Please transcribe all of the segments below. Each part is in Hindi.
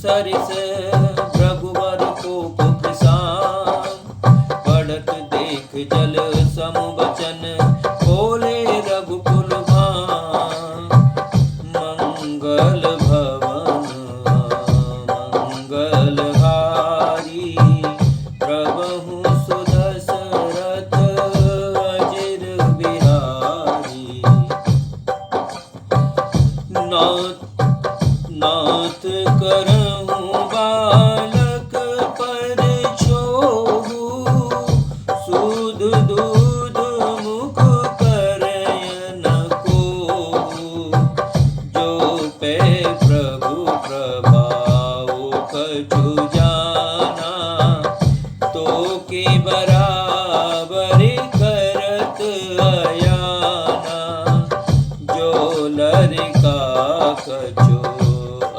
सरिस रघुवर कोप प्रसान, पढ़त देख जल सम बचन, बोले रघुकुल भान। मंगल भवन मंगलहारी, प्रभु सुदशरथ अजिर बिहारी। नाथ करहूँ बालक पर छोहू, सूद दूध मुख करयन कोहू। जो पे प्रभु प्रभाव कछु जाना, तो के बराबर करत अयाना। जो लरिका कछु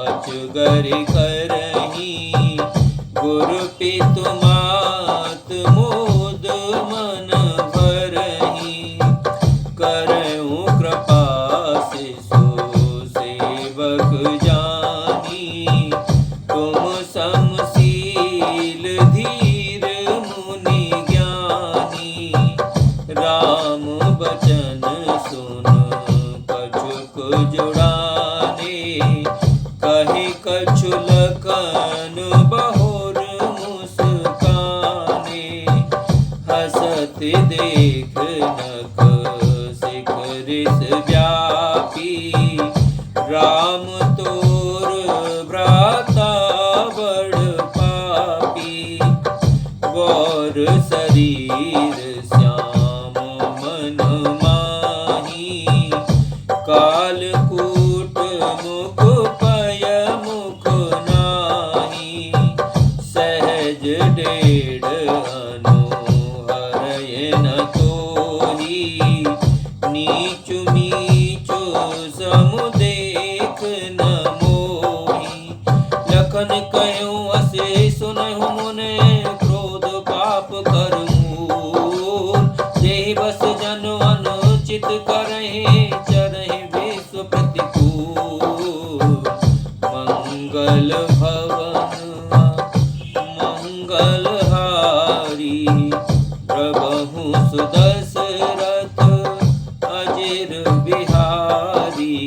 अजगर करही, गुरु पितु मात मोद मन भरही। करहूँ कृपा शिशु सेवक जानी, तुम समशील धीर मुनि ज्ञानी। राम बचन सुन कछुक जुड़ाने, कहे कछु लखन बहुर मुस्काने। हसत देख नख सिख रिस व्यापी, राम तोर भ्राता बड़ पापी। गौर शरीर श्याम मन माही, कालकूट मुख पय मुख नाही। सहज डेढ़ अनु हरय न तोही, नीचु नीचु समु देख न मोही। लखन कह्यूँ असे सुनहु मुने, क्रोध पाप कर मूल। जेहि बस जन अनुचित करहि, चरहि विश्व प्रतिकूल। मंगल भवन मंगलहारी, प्रभु सुदशरथ अजिर बिहारी।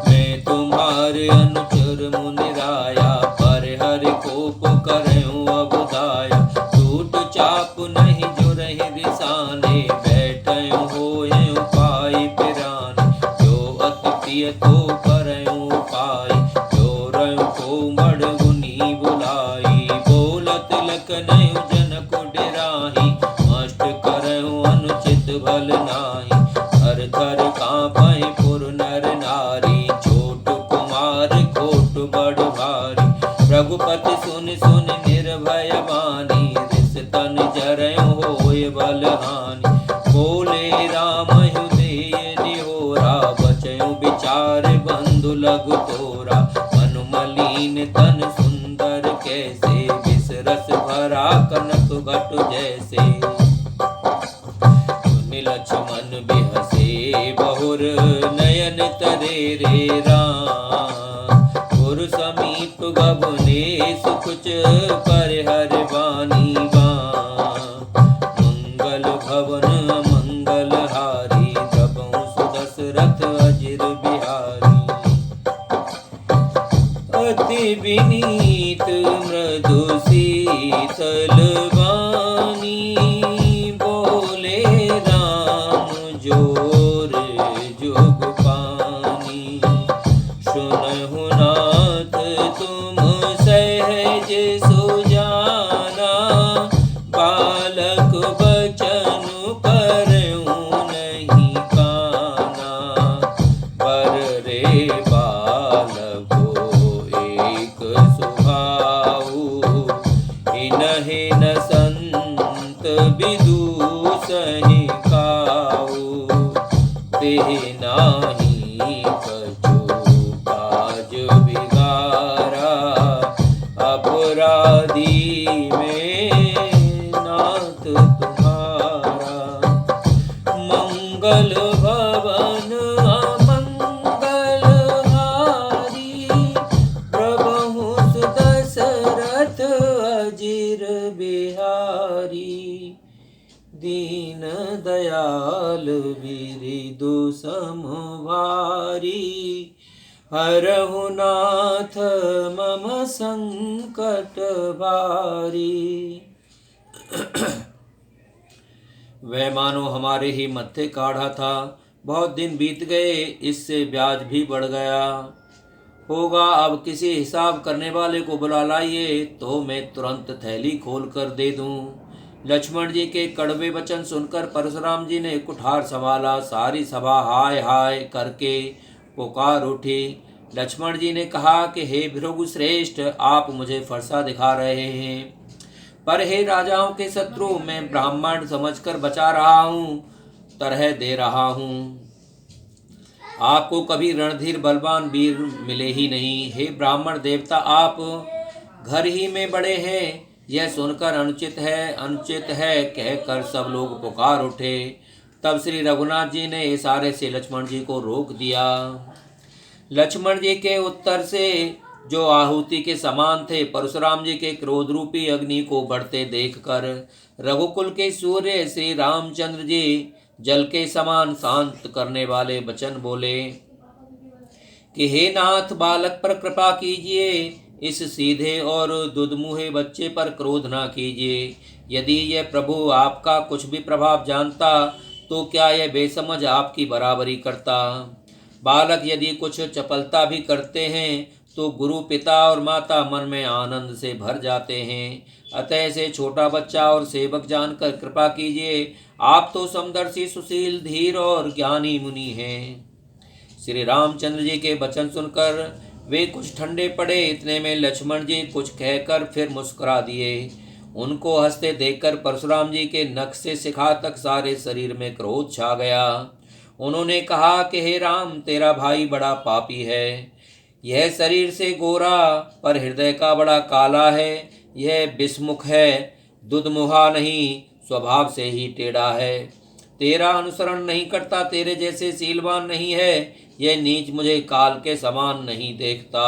मैं तुम्हारे अनुचर मुनि राया, पर हरि कोप करहूँ अबुदाया। टूट चाप नहीं जुरहि रिसाने, बैठयूँ होए उपाय पिराने। जो अति प्रिय तो करहूँ उपाय, जो रयूँ को बड़ गुनी बुलाई। बोलत लखनऊ जनक डेराही, नष्ट करहूँ अनुचित भल नाही। थर थर काँपहि पुर नर नारी, छोट कुमार कोट बड़ भारी। रघुपति सुन सुन निर्भय बानी, रिस तन जरयु होय बलहानि। बोले राम हृदय निहोरा, बचयु विचार बंधु लघु तोरा। मनु मलिन तन सुंदर कैसे, विष रस भरा कनक घट जैसे। सुनि लक्ष्मण बिहसे बहुर, नयन तरे रे राम। गुरु समीप गबने सुकुच, परिहर वाणी बाण। मंगल भवन मंगलहारी, प्रभु सुदशरथ अजिर बिहारी। अति विनीत मृदु शीतल वाणी, बोले राम जोर जुग पानी। सुनहु नाथ तुम सहज सुजाना, बालक बचन करहूँ नहीं काना। पर रे बालको एक सुभाऊ, इनहि न संत विदुषहि काऊ। तेहि नाही कछु काज बिगारा, अपराधी में नाथ तुम्हारा। मंगल भवन अमंगलहारी, दीन दयाल विरिदु समवारी हरहु नाथ मम संकट भारी। वह मानो हमारे ही मत्थे काढ़ा था। बहुत दिन बीत गए, इससे ब्याज भी बढ़ गया होगा। अब किसी हिसाब करने वाले को बुला लाइए तो मैं तुरंत थैली खोल कर दे दूं। लक्ष्मण जी के कड़वे वचन सुनकर परशुराम जी ने कुठार संभाला। सारी सभा हाय हाय करके पुकार उठी। लक्ष्मण जी ने कहा कि हे भृगु श्रेष्ठ, आप मुझे फरसा दिखा रहे हैं, पर हे राजाओं के शत्रु, मैं ब्राह्मण समझकर बचा रहा हूँ, तरह दे रहा हूँ। आपको कभी रणधीर बलवान वीर मिले ही नहीं। हे ब्राह्मण देवता, आप घर ही में बड़े हैं, यह सुनकर अनुचित है कहकर सब लोग पुकार उठे। तब श्री रघुनाथ जी ने इशारे से लक्ष्मण जी को रोक दिया। लक्ष्मण जी के उत्तर से जो आहुति के समान थे, परशुराम जी के क्रोध रूपी अग्नि को बढ़ते देखकर रघुकुल के सूर्य श्री रामचंद्र जी जल के समान शांत करने वाले वचन बोले कि हे नाथ, बालक पर कृपा कीजिए, इस सीधे और दुधमुहे बच्चे पर क्रोध ना कीजिए। यदि यह प्रभु आपका कुछ भी प्रभाव जानता तो क्या यह बेसमझ आपकी बराबरी करता। बालक यदि कुछ चपलता भी करते हैं तो गुरु पिता और माता मन में आनंद से भर जाते हैं। अतः से छोटा बच्चा और सेवक जानकर कृपा कीजिए। आप तो समदर्शी, सुशील, धीर और ज्ञानी मुनि हैं। श्री रामचंद्र जी के वचन सुनकर वे कुछ ठंडे पड़े। इतने में लक्ष्मण जी कुछ कहकर फिर मुस्कुरा दिए। उनको हंसते देखकर परशुराम जी के नख से शिखा तक सारे शरीर में क्रोध छा गया। उन्होंने कहा कि हे राम, तेरा भाई बड़ा पापी है। यह शरीर से गोरा पर हृदय का बड़ा काला है। यह विस्मुख है, दुधमुहा नहीं, स्वभाव से ही टेढ़ा है। तेरा अनुसरण नहीं करता, तेरे जैसे शीलवान नहीं है। यह नीच मुझे काल के समान नहीं देखता।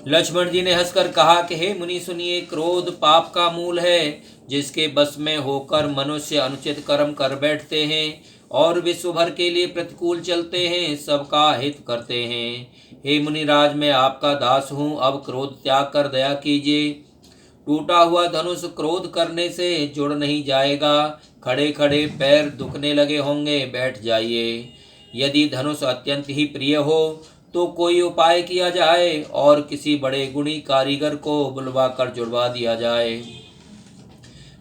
लक्ष्मण जी ने हंसकर कहा कि हे मुनि सुनिए, क्रोध पाप का मूल है। जिसके बस में होकर मनुष्य अनुचित कर्म कर बैठते हैं और विश्व भर के लिए प्रतिकूल चलते हैं, सबका हित करते हैं। हे मुनिराज, मैं आपका दास हूँ, अब क्रोध त्याग कर दया कीजिए। टूटा हुआ धनुष क्रोध करने से जुड़ नहीं जाएगा। खड़े खड़े पैर दुखने लगे होंगे, बैठ जाइए। यदि धनुष अत्यंत ही प्रिय हो तो कोई उपाय किया जाए और किसी बड़े गुणी कारीगर को बुलवा कर जुड़वा दिया जाए।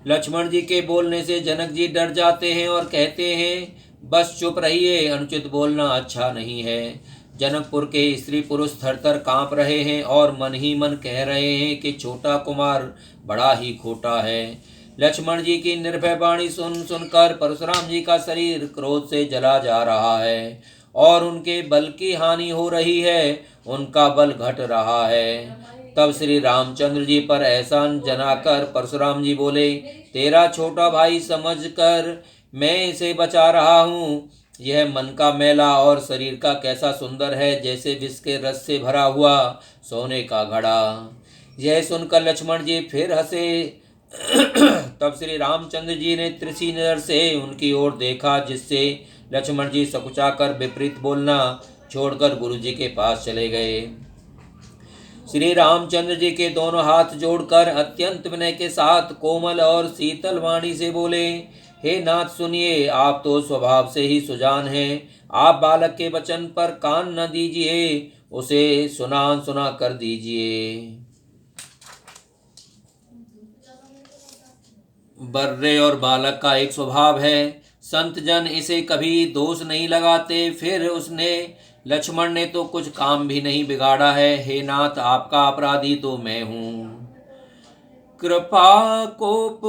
लक्ष्मण जी के बोलने से जनक जी डर जाते हैं और कहते हैं, बस चुप रहिए, अनुचित बोलना अच्छा नहीं है। जनकपुर के स्त्री पुरुष थरथर कांप रहे हैं और मन ही मन कह रहे हैं कि छोटा कुमार बड़ा ही खोटा है। लक्ष्मण जी की निर्भय वाणी सुनकर परशुराम जी का शरीर क्रोध से जला जा रहा है और उनके बल की हानि हो रही है, उनका बल घट रहा है। तब श्री रामचंद्र जी पर एहसान जनाकर परशुराम जी बोले, तेरा छोटा भाई समझकर मैं इसे बचा रहा हूँ। यह मन का मैला और शरीर का कैसा सुंदर है, जैसे विष के रस से भरा हुआ सोने का घड़ा। यह सुनकर लक्ष्मण जी फिर हंसे। तब श्री रामचंद्र जी ने त्रिसी नजर से उनकी ओर देखा, जिससे लक्ष्मण जी सकुचाकर विपरीत बोलना छोड़कर गुरु जी के पास चले गए। श्री रामचंद्र जी के दोनों हाथ जोड़कर अत्यंत विनय के साथ कोमल और शीतल वाणी से बोले, हे नाथ सुनिए, आप तो स्वभाव से ही सुजान हैं। आप बालक के वचन पर कान न दीजिए, उसे सुना कर दीजिए। बर्रे और बालक का एक स्वभाव है, संत जन इसे कभी दोष नहीं लगाते। फिर उसने लक्ष्मण ने तो कुछ काम भी नहीं बिगाड़ा है। हे नाथ, आपका अपराधी तो मैं हूँ। कृपा कोप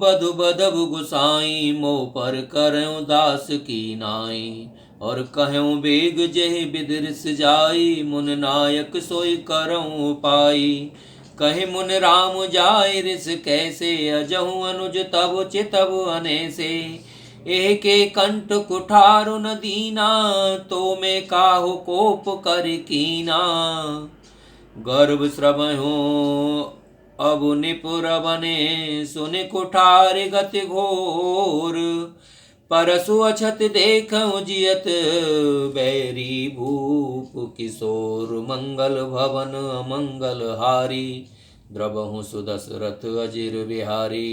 बधु बधु गुसाई, मोह पर करऊं दास की नाई। और कहूँ बेग जह बिदरिस जाई, मुन नायक सोई करऊं उपाई। कहे मुन राम जाय रिस कैसे, अजहु अनुज तब चितब अनेसे। एके कंठ कुठारु न दीना, तो में काहु कोप कर कीना। गर्भ श्रवहु अब निपुर बने सुनि कुठार गति घोर, परसु अछत देखऊँ जियत बैरी भूप किशोर, मंगल भवन अमंगल हारी, द्रवहु सुदशरथ अजिर बिहारी।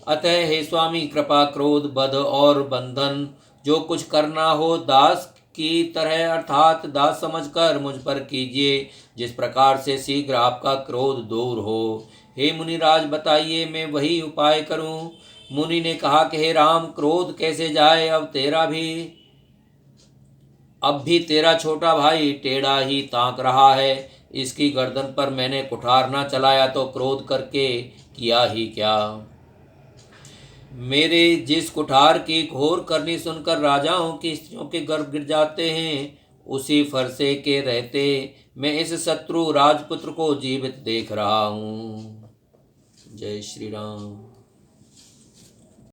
अतः हे स्वामी, कृपा क्रोध बध और बंधन जो कुछ करना हो दास की तरह अर्थात दास समझकर मुझ पर कीजिए, जिस प्रकार से शीघ्र आपका क्रोध दूर हो। हे मुनिराज, बताइए मैं वही उपाय करूं। मुनि ने कहा कि हे राम, क्रोध कैसे जाए। अब भी तेरा छोटा भाई टेढ़ा ही ताक रहा है। इसकी गर्दन पर मैंने कुठार न चलाया तो क्रोध करके किया ही क्या। मेरे जिस कुठार की घोर करनी सुनकर राजाओं की स्त्रियों के गर्भ गिर जाते हैं, उसी फरसे के रहते मैं इस शत्रु राजपुत्र को जीवित देख रहा हूँ। जय श्री राम।